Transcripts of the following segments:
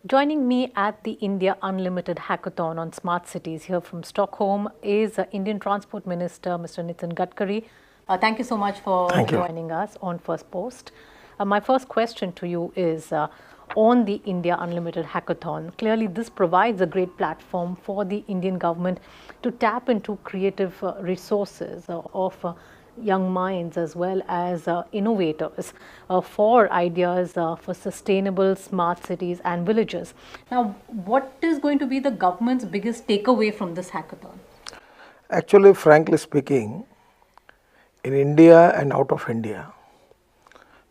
Joining me at the India Unlimited Hackathon on Smart Cities here from Stockholm is Indian Transport Minister Mr. Nitin Gadkari. Thank you so much for Thank you. joining us on First Post. My first question to you is on the India Unlimited Hackathon. Clearly, this provides a great platform for the Indian government to tap into creative resources of young minds as well as innovators for ideas for sustainable smart cities and villages. Now, what is going to be the government's biggest takeaway from this hackathon? Actually, frankly speaking, in India and out of India,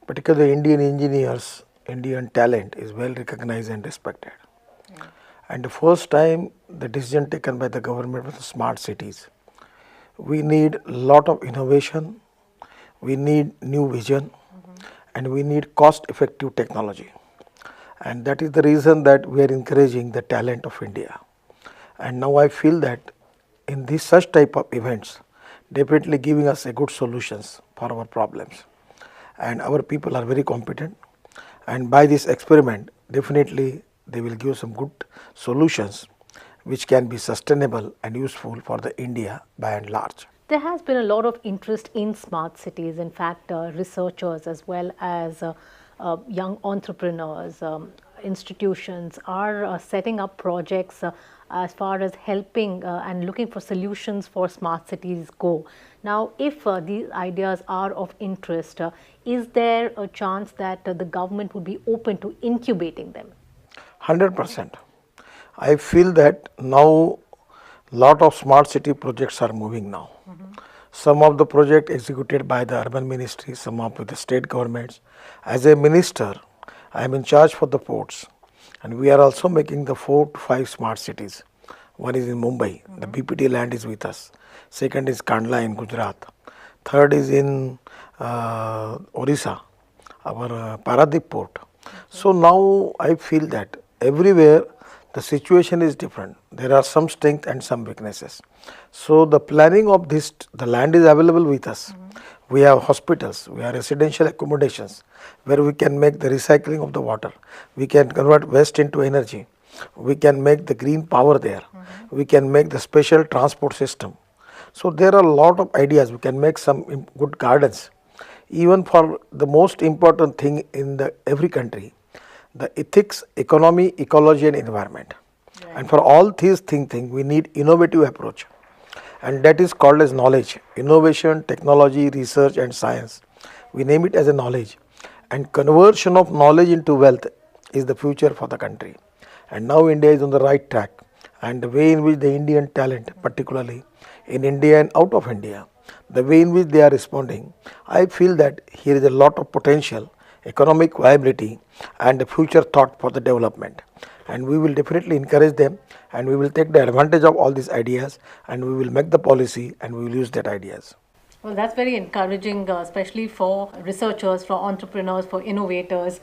particularly Indian engineers, Indian talent is well recognized and respected. And the first time the decision taken by the government was the smart cities. We need a lot of innovation, we need new vision, and we need cost effective technology. And that is the reason that we are encouraging the talent of India. And now I feel that in this such type of events, definitely giving us a good solutions for our problems. And our people are very competent, and by this experiment definitely they will give some good solutions which can be sustainable and useful for the India by and large. There has been a lot of interest in smart cities. In fact, researchers as well as young entrepreneurs, institutions are setting up projects as far as helping and looking for solutions for smart cities go. Now, if these ideas are of interest, is there a chance that the government would be open to incubating them? 100%. I feel that now lot of smart city projects are moving now. Some of the project executed by the urban ministry, some of with the state governments. As a minister, I am in charge for the ports, and we are also making the 4 to 5 smart cities. One is in Mumbai, the BPT land is with us. Second is Kandla in Gujarat. Third is in Orissa, our Paradip port. So now I feel that everywhere the situation is different. There are some strength and some weaknesses. So the planning of this, the land is available with us. We have hospitals, we have residential accommodations where we can make the recycling of the water. We can convert waste into energy. We can make the green power there. We can make the special transport system. So there are a lot of ideas. We can make some good gardens. Even for the most important thing in the every country, the ethics, economy, ecology and environment. Right. And for all these things, we need innovative approach. And that is called as knowledge, innovation, technology, research and science. We name it as a knowledge. And conversion of knowledge into wealth is the future for the country. And now India is on the right track. And the way in which the Indian talent, particularly in India and out of India, the way in which they are responding, I feel that here is a lot of potential, economic viability and a future thought for the development. And we will definitely encourage them, and we will take the advantage of all these ideas, and we will make the policy and we will use that ideas. Well, that's very encouraging, especially for researchers, for entrepreneurs, for innovators.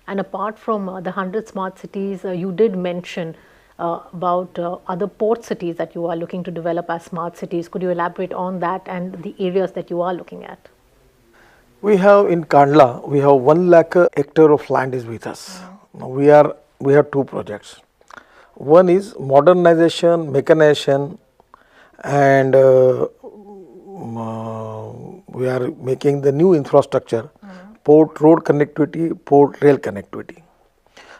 And apart from the 100 smart cities, you did mention about other port cities that you are looking to develop as smart cities. Could you elaborate on that and the areas that you are looking at? We have in Kandla, we have 1 lakh hectare of land is with us. Now we have 2 projects. One is modernization, mechanization, and we are making the new infrastructure, port road connectivity, port rail connectivity.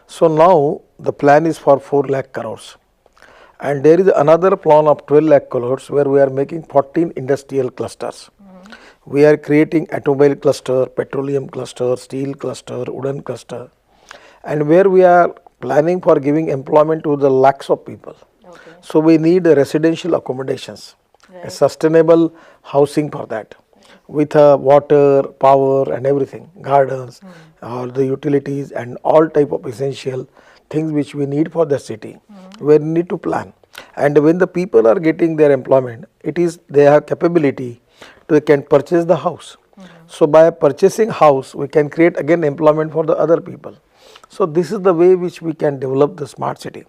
So now the plan is for 4 lakh crores. And there is another plan of 12 lakh crores where we are making 14 industrial clusters. We are creating automobile cluster, petroleum cluster, steel cluster, wooden cluster, and where we are planning for giving employment to the lakhs of people. Okay. So we need residential accommodations, right. A sustainable housing for that, with water, power and everything, gardens, all the utilities and all type of essential things which we need for the city. We need to plan. And when the people are getting their employment, it is they have capability to can purchase the house. So by purchasing house, we can create again employment for the other people. So this is the way which we can develop the smart city.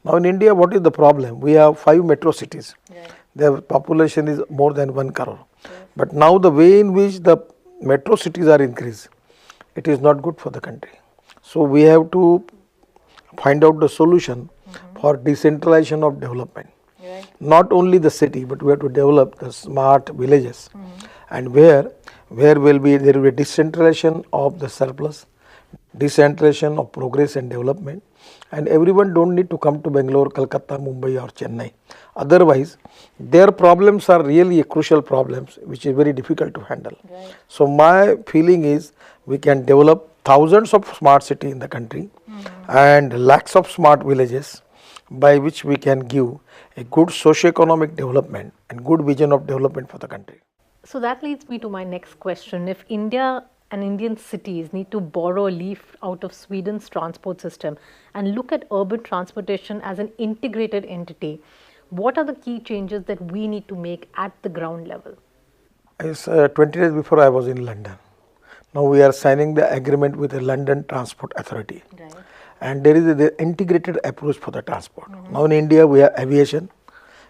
Now in India, what is the problem? We have 5 metro cities. Right. Their population is more than 1 crore. Yes. But now the way in which the metro cities are increased, it is not good for the country. So we have to find out the solution for decentralization of development. Right. Not only the city, but we have to develop the smart villages, and where there will be decentralization of the surplus, decentralization of progress and development, and everyone don't need to come to Bangalore, Calcutta, Mumbai or Chennai. Otherwise, their problems are really crucial problems which is very difficult to handle. Right. So my feeling is we can develop thousands of smart cities in the country and lakhs of smart villages, by which we can give a good socio-economic development and good vision of development for the country. So that leads me to my next question. If India and Indian cities need to borrow a leaf out of Sweden's transport system and look at urban transportation as an integrated entity, what are the key changes that we need to make at the ground level? 20 days before I was in London. Now we are signing the agreement with the London Transport Authority. Right. And there is the integrated approach for the transport. Now in India we have aviation,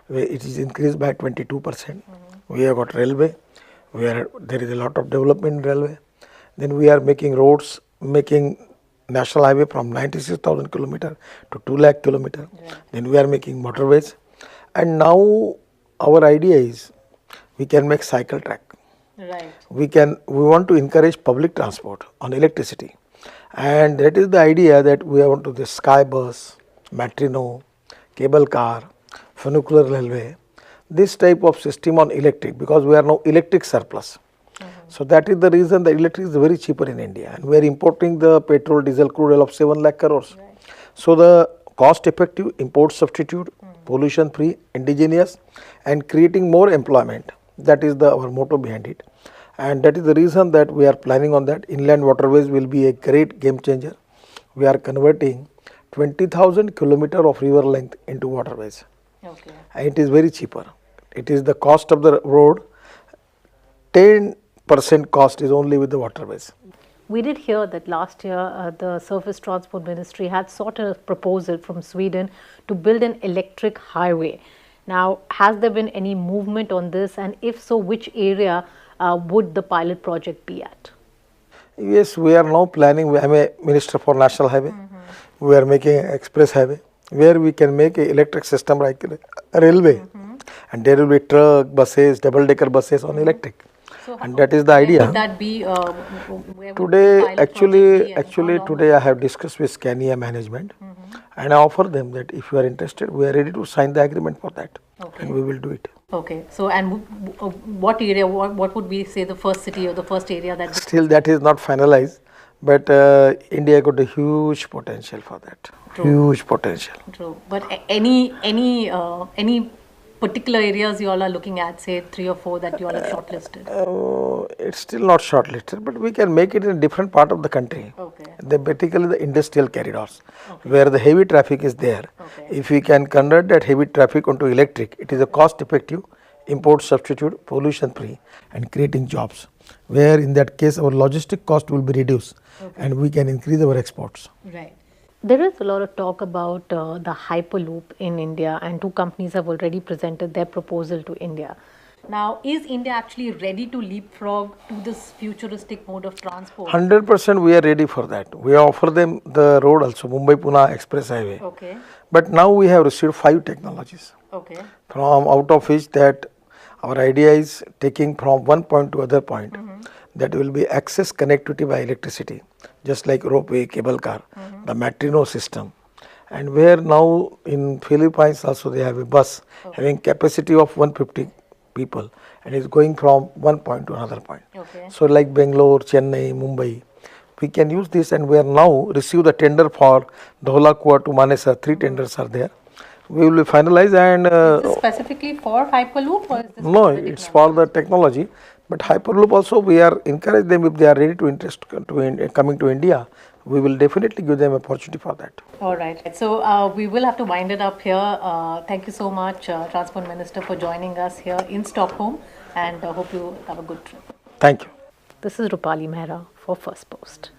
where it is increased by 22%. We have got railway, where there is a lot of development in railway. Then we are making roads, making national highway from 96,000 kilometer to 2 lakh kilometer. Right. Then we are making motorways. And now our idea is we can make cycle track. Right. We want to encourage public transport on electricity. And that is the idea, that we want to the sky bus, Matrino, cable car, funicular railway, this type of system on electric, because we are now electric surplus. So that is the reason the electric is very cheaper in India, and we are importing the petrol, diesel, crude oil of 7 lakh crores. Right. So the cost effective, import substitute, pollution free, indigenous, and creating more employment. That is our motto behind it. And that is the reason that we are planning on that. Inland waterways will be a great game changer. We are converting 20,000 kilometer of river length into waterways. Okay. And it is very cheaper. It is the cost of the road, 10% cost is only with the waterways. We did hear that last year the Surface Transport Ministry had sought a proposal from Sweden to build an electric highway. Now, has there been any movement on this, and if so, which area would the pilot project be at? Yes, we are now planning. I am a Minister for National Highway. We are making an express highway where we can make an electric system like a railway, and there will be truck, buses, double-decker buses on electric. So And that is the idea. Would that be where would the Today, pilot project be and how long today I have discussed with Scania management, and I offer them that if you are interested, we are ready to sign the agreement for that, Okay. and we will do it. Okay. So, and what area, what would we say the first city or the first area that Still, that is not finalized, but India got a huge potential for that. True. Huge potential. True. But any particular areas you all are looking at, say 3 or 4 that you all have shortlisted? It's still not shortlisted, but we can make it in a different part of the country. Okay. Basically the industrial corridors, where the heavy traffic is there. Okay. If we can convert that heavy traffic onto electric, it is a cost effective, import substitute, pollution free, and creating jobs, where in that case our logistic cost will be reduced, and we can increase our exports. Right. There is a lot of talk about the Hyperloop in India, and 2 companies have already presented their proposal to India. Now, is India actually ready to leapfrog to this futuristic mode of transport? 100% we are ready for that. We offer them the road also, Mumbai-Pune Express Highway. Okay. But now we have received 5 technologies, Okay. from out of which that our idea is taking from one point to other point. That will be access connectivity by electricity, just like ropeway, cable car, the Matrino system. And where now in Philippines also they have a bus having capacity of 150 people, and is going from one point to another point. Okay. So like Bangalore, Chennai, Mumbai, we can use this, and we are now received the tender for Dholakua to Manesar. 3 tenders are there. We will finalize, and Is this specifically for Hyperloop, or is this no, for the it's for the technology. But Hyperloop also, we are encourage them if they are ready to coming to India. We will definitely give them opportunity for that. All right. So we will have to wind it up here. Thank you so much, Transport Minister, for joining us here in Stockholm, and hope you have a good trip. Thank you. This is Rupali Mehra for First Post.